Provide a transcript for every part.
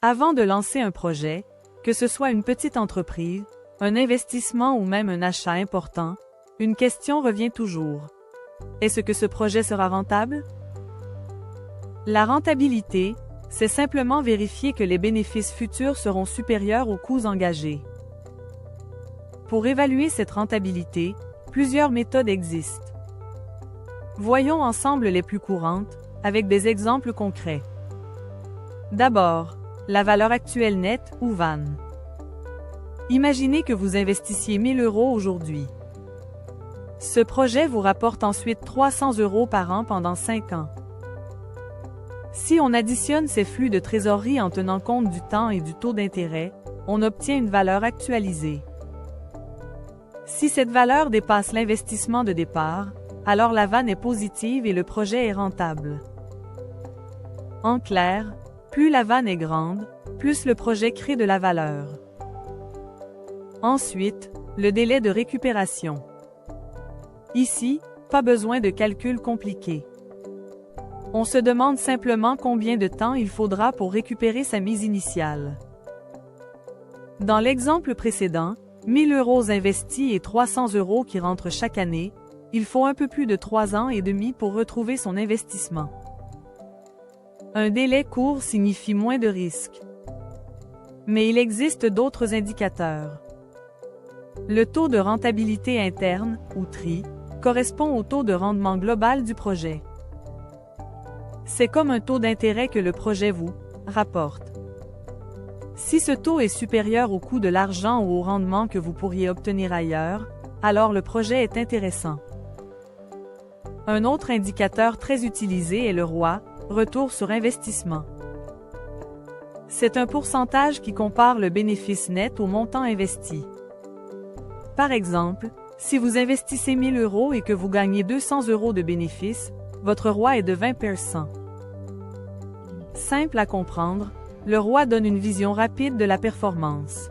Avant de lancer un projet, que ce soit une petite entreprise, un investissement ou même un achat important, une question revient toujours. Est-ce que ce projet sera rentable? La rentabilité, c'est simplement vérifier que les bénéfices futurs seront supérieurs aux coûts engagés. Pour évaluer cette rentabilité, plusieurs méthodes existent. Voyons ensemble les plus courantes, avec des exemples concrets. D'abord, la valeur actuelle nette ou VAN. Imaginez que vous investissiez 1 000 € aujourd'hui. Ce projet vous rapporte ensuite 300 € par an pendant 5 ans. Si on additionne ces flux de trésorerie en tenant compte du temps et du taux d'intérêt, on obtient une valeur actualisée. Si cette valeur dépasse l'investissement de départ, alors la VAN est positive et le projet est rentable. En clair, plus la VAN est grande, plus le projet crée de la valeur. Ensuite, le délai de récupération. Ici, pas besoin de calcul compliqué. On se demande simplement combien de temps il faudra pour récupérer sa mise initiale. Dans l'exemple précédent, 1 000 € investis et 300 € qui rentrent chaque année, il faut un peu plus de 3 ans et demi pour retrouver son investissement. Un délai court signifie moins de risques. Mais il existe d'autres indicateurs. Le taux de rentabilité interne, ou TRI, correspond au taux de rendement global du projet. C'est comme un taux d'intérêt que le projet vous rapporte. Si ce taux est supérieur au coût de l'argent ou au rendement que vous pourriez obtenir ailleurs, alors le projet est intéressant. Un autre indicateur très utilisé est le ROI, retour sur investissement. C'est un pourcentage qui compare le bénéfice net au montant investi. Par exemple, si vous investissez 1 000 € et que vous gagnez 200 € de bénéfices, votre ROI est de 20%. Simple à comprendre, le ROI donne une vision rapide de la performance.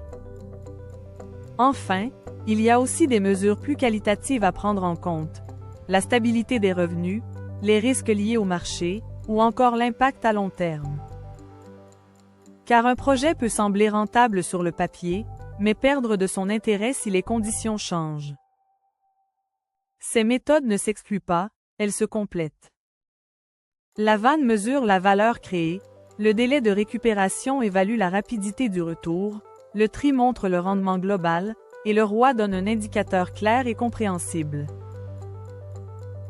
Enfin, il y a aussi des mesures plus qualitatives à prendre en compte. La stabilité des revenus, les risques liés au marché, ou encore l'impact à long terme. Car un projet peut sembler rentable sur le papier, mais perdre de son intérêt si les conditions changent. Ces méthodes ne s'excluent pas, elles se complètent. La VAN mesure la valeur créée, le délai de récupération évalue la rapidité du retour, le TRI montre le rendement global, et le ROI donne un indicateur clair et compréhensible.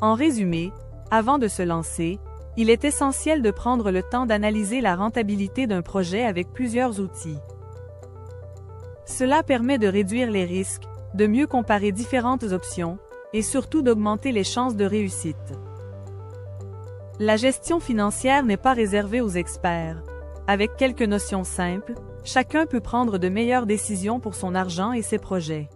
En résumé, avant de se lancer, il est essentiel de prendre le temps d'analyser la rentabilité d'un projet avec plusieurs outils. Cela permet de réduire les risques, de mieux comparer différentes options, et surtout d'augmenter les chances de réussite. La gestion financière n'est pas réservée aux experts. Avec quelques notions simples, chacun peut prendre de meilleures décisions pour son argent et ses projets.